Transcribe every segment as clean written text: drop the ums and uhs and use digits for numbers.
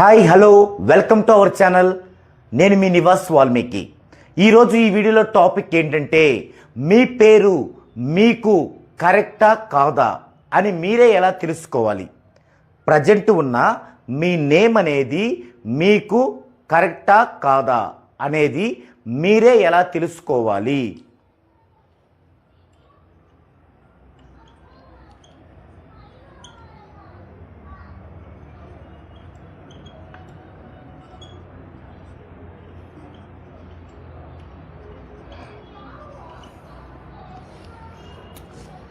Hi hello welcome to our channel. నేను మీ నివాస్ వాల్మీకి. ఈరోజు ఈ వీడియోలో టాపిక్ ఏంటంటే మీ పేరు మీకు కరెక్టా కాదా అని మీరే ఎలా తెలుసుకోవాలి. ప్రజెంట్ ఉన్న మీ నేమ్ అనేది మీకు కరెక్టా కాదా అనేది మీరే ఎలా తెలుసుకోవాలి.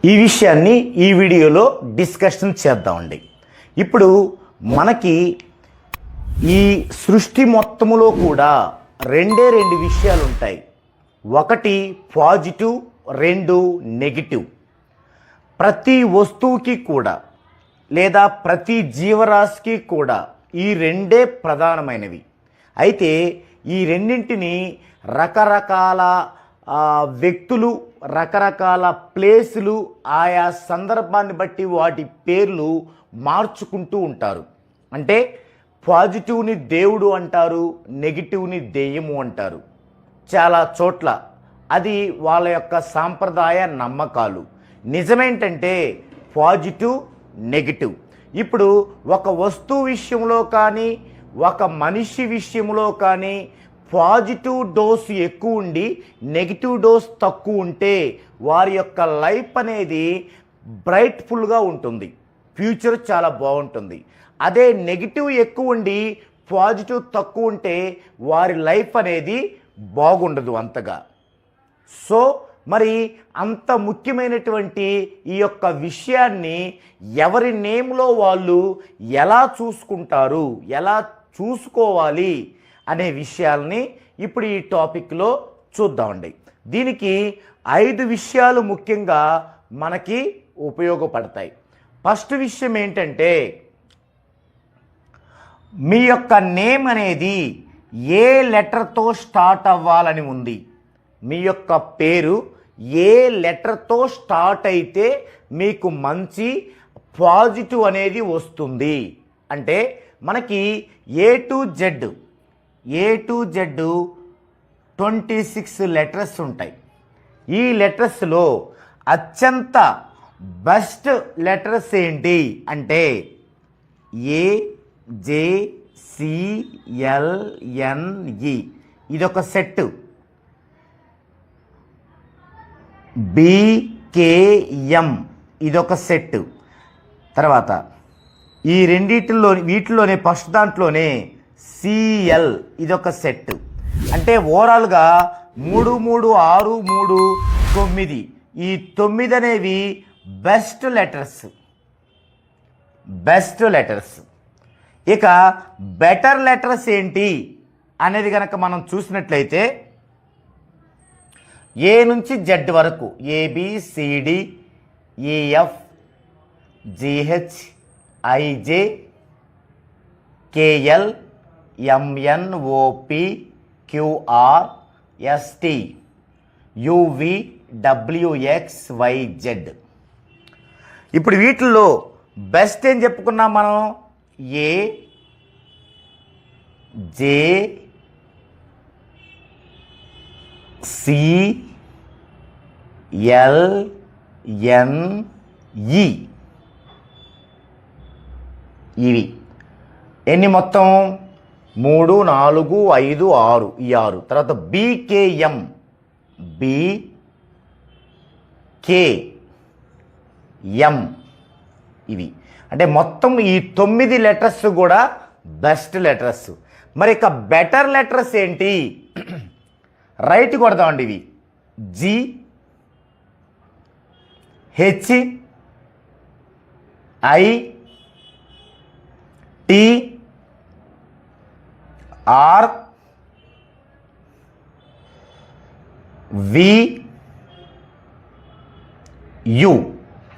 ఈ విషయాన్ని ఈ వీడియోలో డిస్కషన్ చేద్దామండి. ఇప్పుడు మనకి ఈ సృష్టి మొత్తములో కూడా రెండు విషయాలు ఉంటాయి. ఒకటి పాజిటివ్, రెండు నెగిటివ్. ప్రతి వస్తువుకి కూడా లేదా ప్రతి జీవరాశికి కూడా ఈ రెండే ప్రధానమైనవి. అయితే ఈ రెండింటిని రకరకాల వ్యక్తులు, రకరకాల ప్లేసులు, ఆయా సందర్భాన్ని బట్టి వాటి పేర్లు మార్చుకుంటూ ఉంటారు. అంటే పాజిటివ్ని దేవుడు అంటారు, నెగిటివ్ని దెయ్యము అంటారు. చాలా చోట్ల అది వాళ్ళ యొక్క సాంప్రదాయ నమ్మకాలు. నిజమేంటంటే పాజిటివ్, నెగిటివ్. ఇప్పుడు ఒక వస్తువు విషయంలో కానీ ఒక మనిషి విషయంలో కానీ పాజిటివ్ డోస్ ఎక్కువ ఉండి నెగిటివ్ డోస్ తక్కువ ఉంటే వారి యొక్క లైఫ్ అనేది బ్రైట్ఫుల్గా ఉంటుంది, ఫ్యూచర్ చాలా బాగుంటుంది. అదే నెగిటివ్ ఎక్కువ ఉండి పాజిటివ్ తక్కువ ఉంటే వారి లైఫ్ అనేది బాగుండదు అంతగా. సో మరి అంత ముఖ్యమైనటువంటి ఈ యొక్క విషయాన్ని ఎవరి నేమ్లో వాళ్ళు ఎలా చూసుకుంటారు, ఎలా చూసుకోవాలి అనే విషయాల్ని ఇప్పుడు ఈ టాపిక్లో చూద్దామండి. దీనికి 5 విషయాలు ముఖ్యంగా మనకి ఉపయోగపడతాయి. ఫస్ట్ విషయం ఏంటంటే మీ యొక్క నేమ్ అనేది ఏ లెటర్తో స్టార్ట్ అవ్వాలని ఉంది. మీ యొక్క పేరు ఏ లెటర్తో స్టార్ట్ అయితే మీకు మంచి పాజిటివ్ అనేది వస్తుంది. అంటే మనకి ఏ టు జెడ్ 26 లెటర్స్ ఉంటాయి. ఈ లెటర్స్లో అత్యంత బెస్ట్ లెటర్స్ ఏంటి అంటే ఏ, జే, సి, ఎల్, ఎన్, ఈ ఇదొక సెట్. బి, కే, ఎం ఇదొక సెట్. తర్వాత ఈ వీటిలోనే ఫస్ట్ దాంట్లోనే సిఎల్ ఇదొక సెట్. అంటే ఓవరాల్గా 3, 3, 6, 3, 9 ఈ 9 అనేవి బెస్ట్ లెటర్స్. ఇక బెటర్ లెటర్స్ ఏంటి అనేది కనుక మనం చూసినట్లయితే ఏ నుంచి జెడ్ వరకు A B C D E F G H I J K L M N O P Q R S T U V W X Y Z. ఇప్పుడు వీటిల్లో బెస్ట్ ఏం చెప్పుకున్నాం మనం? ఏ, జే, సి, ఎల్, ఎన్, ఈ ఇవి ఎన్ని మొత్తం? 3, 4, 5, 6 ఈ 6. తర్వాత బీకేఎం బికేఎం ఇవి. అంటే మొత్తం ఈ 9 లెటర్స్ కూడా బెస్ట్ లెటర్స్. మరి ఇక బెటర్ లెటర్స్ ఏంటి? రైట్ కొడదామండి. ఇవి G, H, I, T, R, V, U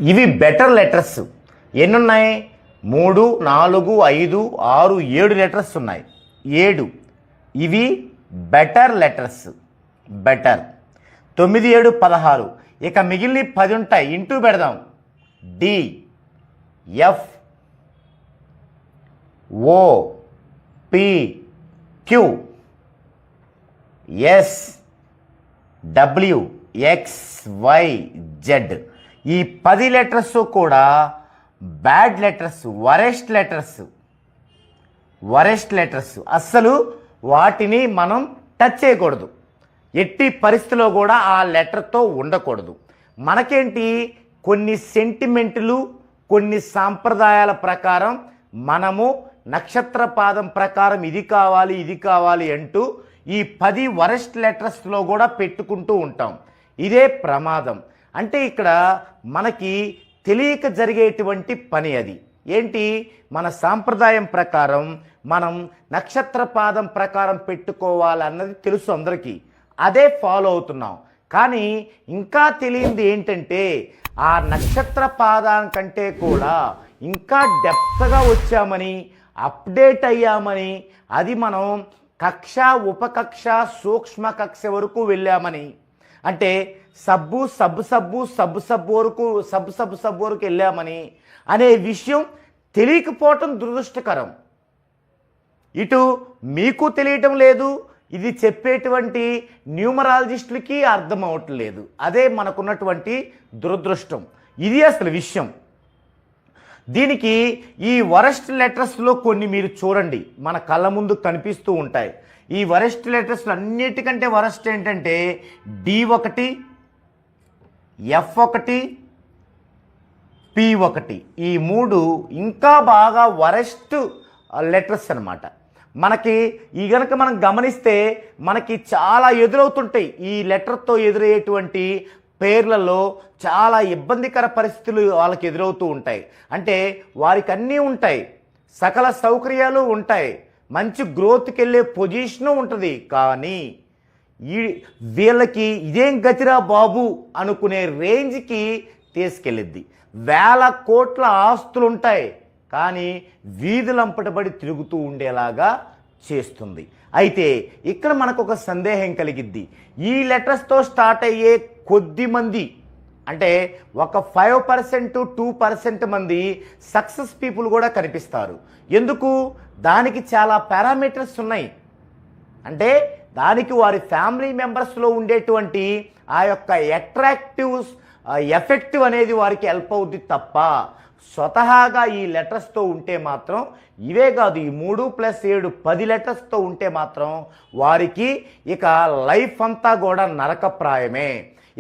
ఇవి బెటర్ లెటర్స్. ఎన్ని ఉన్నాయి? 3, 4, 5, 6, 7 లెటర్స్ ఉన్నాయి. 7 ఇవి బెటర్ లెటర్స్. బెటర్ 9, 7, 16. ఇక మిగిలిన 10 ఉంటాయి. ఇంటూ పెడదాం. D, F, O, P Q S W X Y Z. ఈ 10 లెటర్స్ కూడా బ్యాడ్ లెటర్స్, వరెస్ట్ లెటర్స్. అస్సలు వాటిని మనం టచ్ చేయకూడదు. ఎట్టి పరిస్థితిలో కూడా ఆ లెటర్తో ఉండకూడదు. మనకేంటి, కొన్ని సెంటిమెంట్లు, కొన్ని సాంప్రదాయాల ప్రకారం మనము నక్షత్ర పాదం ప్రకారం ఇది కావాలి అంటూ ఈ 10 వరెస్ట్ లెటర్స్లో కూడా పెట్టుకుంటూ ఉంటాం. ఇదే ప్రమాదం. అంటే ఇక్కడ మనకి తెలియక జరిగేటువంటి పని అది. ఏంటి, మన సాంప్రదాయం ప్రకారం మనం నక్షత్ర పాదం ప్రకారం పెట్టుకోవాలన్నది తెలుసు అందరికీ, అదే ఫాలో అవుతున్నాం. కానీ ఇంకా తెలియంది ఏంటంటే, ఆ నక్షత్ర పాదానికంటే కూడా ఇంకా డెప్త్గా వచ్చామని, అప్డేట్ అయ్యామని, అది మనం కక్ష, ఉపకక్ష, సూక్ష్మ కక్ష వరకు వెళ్ళామని, అంటే సబ్బు వరకు వెళ్ళామని అనే విషయం తెలియకపోవటం దురదృష్టకరం. ఇటు మీకు తెలియటం లేదు, ఇది చెప్పేటువంటి న్యూమరాలజిస్టులకి అర్థం అవట్లేదు. అదే మనకున్నటువంటి దురదృష్టం. ఇది అసలు విషయం. దీనికి ఈ వరెస్ట్ లెటర్స్లో కొన్ని మీరు చూడండి, మన కళ్ళ ముందు కనిపిస్తూ ఉంటాయి. ఈ వరెస్ట్ లెటర్స్ అన్నిటికంటే వరెస్ట్ ఏంటంటే D1, F1, P1. ఈ 3 ఇంకా బాగా వరెస్ట్ లెటర్స్ అన్నమాట. మనకి ఈ గనక మనం గమనిస్తే మనకి చాలా ఎదురవుతుంటాయి. ఈ లెటర్తో ఎదురయ్యేటువంటి పేర్లలో చాలా ఇబ్బందికర పరిస్థితులు వాళ్ళకి ఎదురవుతూ ఉంటాయి. అంటే వారికి అన్నీ ఉంటాయి, సకల సౌకర్యాలు ఉంటాయి, మంచి గ్రోత్కి వెళ్ళే పొజిషను ఉంటుంది. కానీ వీళ్ళకి ఇదేం గతిరా బాబు అనుకునే రేంజ్కి తీసుకెళ్ళిద్ది. వేల కోట్ల ఆస్తులు ఉంటాయి, కానీ వీధులంపటబడి తిరుగుతూ ఉండేలాగా చేస్తుంది. అయితే ఇక్కడ మనకు ఒక సందేహం కలిగిద్ది. ఈ లెటర్స్తో స్టార్ట్ అయ్యే కొద్ది మంది, అంటే ఒక 5% 2% మంది సక్సెస్ పీపుల్ కూడా కనిపిస్తారు. ఎందుకు? దానికి చాలా పారామీటర్స్ ఉన్నాయి. అంటే దానికి వారి ఫ్యామిలీ మెంబర్స్లో ఉండేటువంటి ఆ యొక్క అట్రాక్టివ్ ఎఫెక్టివ్ అనేది వారికి హెల్ప్ అవుద్ది తప్ప స్వతహాగా ఈ లెటర్స్తో ఉంటే మాత్రం, ఇవే కాదు ఈ 3+7 10 లెటర్స్తో ఉంటే మాత్రం వారికి ఇక లైఫ్ అంతా కూడా నరకప్రాయమే.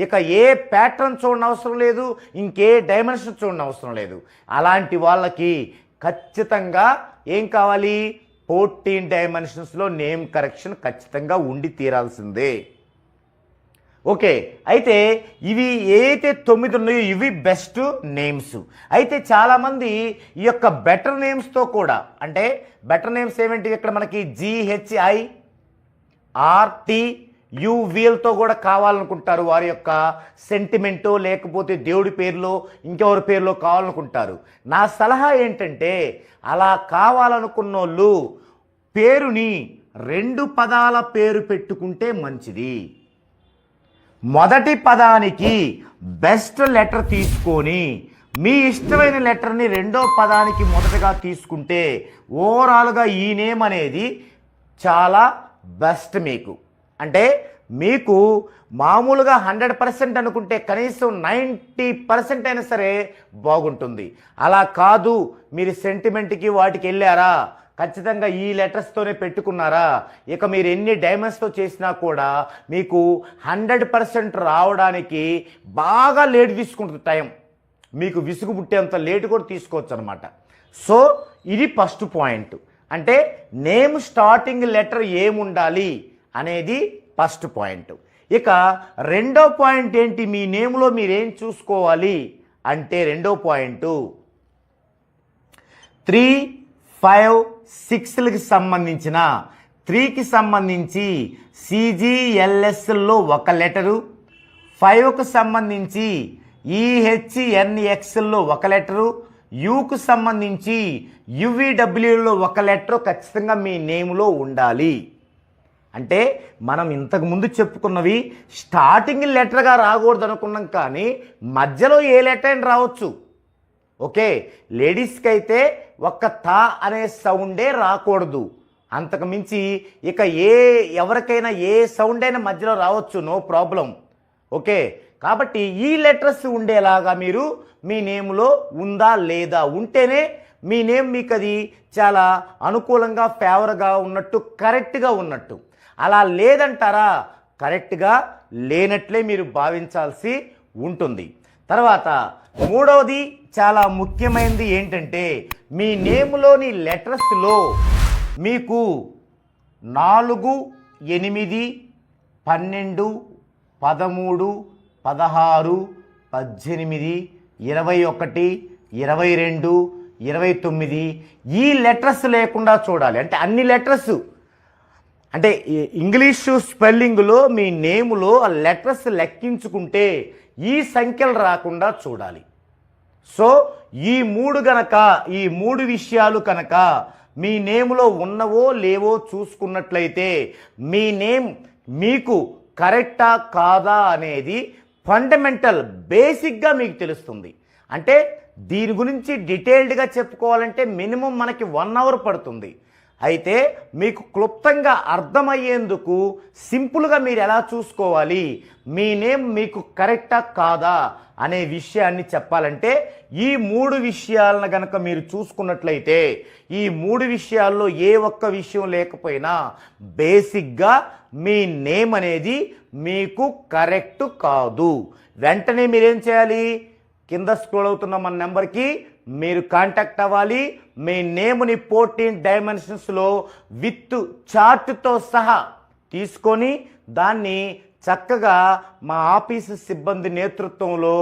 ఇక ఏ ప్యాటర్న్ చూడని అవసరం లేదు, ఇంకే డైమెన్షన్ చూడని అవసరం లేదు. అలాంటి వాళ్ళకి ఖచ్చితంగా ఏం కావాలి, 14 డైమెన్షన్స్లో నేమ్ కరెక్షన్ ఖచ్చితంగా ఉండి తీరాల్సిందే. ఓకే, అయితే ఇవి ఏదైతే 9 ఉన్నాయో ఇవి బెస్ట్ నేమ్స్. అయితే చాలామంది ఈ యొక్క బెటర్ నేమ్స్తో కూడా, అంటే బెటర్ నేమ్స్ ఏమిటి, ఇక్కడ మనకి GHIRTUVలతో కూడా కావాలనుకుంటారు. వారి యొక్క సెంటిమెంటో లేకపోతే దేవుడి పేరులో ఇంకెవరి పేరులో కావాలనుకుంటారు. నా సలహా ఏంటంటే, అలా కావాలనుకున్న వాళ్ళు పేరుని 2 పదాల పేరు పెట్టుకుంటే మంచిది. మొదటి పదానికి బెస్ట్ లెటర్ తీసుకొని మీ ఇష్టమైన లెటర్ని రెండో పదానికి మొదటగా తీసుకుంటే ఓవరాల్గా ఈ నేమ్ అనేది చాలా బెస్ట్ మీకు. అంటే మీకు మామూలుగా 100% అనుకుంటే కనీసం 90% అయినా సరే బాగుంటుంది. అలా కాదు, మీరు సెంటిమెంట్కి వాటికి వెళ్ళారా, ఖచ్చితంగా ఈ లెటర్స్తోనే పెట్టుకున్నారా, ఇక మీరు ఎన్ని డైమండ్స్తో చేసినా కూడా మీకు 100% రావడానికి బాగా లేట్ తీసుకుంటుంది టైం. మీకు విసుగు పుట్టేంత లేట్ కూడా తీసుకోవచ్చు అనమాట. సో ఇది ఫస్ట్ పాయింట్. అంటే నేమ్ స్టార్టింగ్ లెటర్ ఏముండాలి అనేది ఫస్ట్ పాయింట్. ఇక రెండో పాయింట్ ఏంటి, మీ నేమ్లో మీరేం చూసుకోవాలి అంటే, రెండో పాయింట్ 3, 5, 6కి సంబంధించిన 3కి సంబంధించి CGLSలో ఒక లెటరు, 5కు సంబంధించి EHNXలో ఒక లెటరు, Uకు సంబంధించి UVWలో ఒక లెటరు ఖచ్చితంగా మీ నేమ్లో ఉండాలి. అంటే మనం ఇంతకుముందు చెప్పుకున్నవి స్టార్టింగ్ లెటర్గా రాకూడదు అనుకున్నాం, కానీ మధ్యలో ఏ లెటర్ అయినా రావచ్చు. ఓకే, లేడీస్కి అయితే ఒక్క తా అనే సౌండే రాకూడదు. అంతకు మించి ఇక ఎవరికైనా ఏ సౌండ్ అయినా మధ్యలో రావచ్చు, నో ప్రాబ్లం. ఓకే, కాబట్టి ఈ లెటర్స్ ఉండేలాగా మీరు మీ నేమ్లో ఉందా లేదా, ఉంటేనే మీ నేమ్ మీకు అది చాలా అనుకూలంగా ఫేవర్గా ఉన్నట్టు, కరెక్ట్గా ఉన్నట్టు. అలా లేదంటారా, కరెక్ట్గా లేనట్లే మీరు భావించాల్సి ఉంటుంది. తర్వాత మూడవది చాలా ముఖ్యమైనది ఏంటంటే, మీ నేమ్లోని లెటర్స్లో మీకు 4, 8, 12, 13, 16, 18, 21, 22, 29 ఈ లెటర్స్ లేకుండా చూడాలి. అంటే అన్ని లెటర్స్, అంటే ఇంగ్లీషు స్పెల్లింగ్లో మీ నేములో ఆ లెటర్స్ లెక్కించుకుంటే ఈ సంఖ్యలు రాకుండా చూడాలి. సో ఈ మూడు విషయాలు కనుక మీ నేములో ఉన్నవో లేవో చూసుకున్నట్లయితే మీ నేమ్ మీకు కరెక్టా కాదా అనేది ఫండమెంటల్, బేసిక్గా మీకు తెలుస్తుంది. అంటే దీని గురించి డీటెయిల్డ్గా చెప్పుకోవాలంటే మినిమం మనకి 1 అవర్ పడుతుంది. అయితే మీకు క్లుప్తంగా అర్థమయ్యేందుకు సింపుల్గా మీరు ఎలా చూసుకోవాలి, మీ నేమ్ మీకు కరెక్టా కాదా అనే విషయాన్ని చెప్పాలంటే ఈ 3 విషయాలను కనుక మీరు చూసుకున్నట్లయితే, ఈ 3 విషయాల్లో ఏ ఒక్క విషయం లేకపోయినా బేసిక్గా మీ నేమ్ అనేది మీకు కరెక్ట్ కాదు. వెంటనే మీరేం చేయాలి, కింద స్క్రోల్ అవుతున్న మన నెంబర్కి మీరు కాంటాక్ట్ అవ్వాలి. మీ నేమ్ని 14 డైమెన్షన్స్లో విత్ చార్ట్తో సహా తీసుకొని దాన్ని చక్కగా మా ఆఫీసు సిబ్బంది నేతృత్వంలో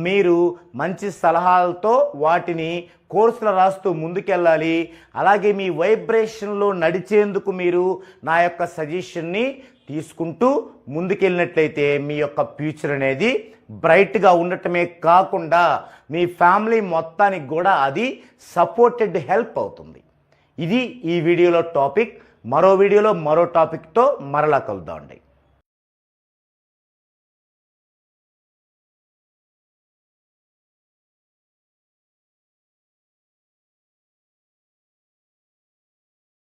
మీరు మంచి సలహాలతో వాటిని కోర్సులు రాస్తూ ముందుకెళ్ళాలి. అలాగే మీ వైబ్రేషన్లో నడిచేందుకు మీరు నా యొక్క సజెషన్ని తీసుకుంటూ ముందుకెళ్ళినట్లయితే మీ యొక్క ఫ్యూచర్ అనేది బ్రైట్గా ఉండటమే కాకుండా మీ ఫ్యామిలీ మొత్తానికి కూడా అది సపోర్టెడ్ హెల్ప్ అవుతుంది. ఇది ఈ వీడియోలో టాపిక్. మరో వీడియోలో మరో టాపిక్తో మరలా కలుద్దామండి.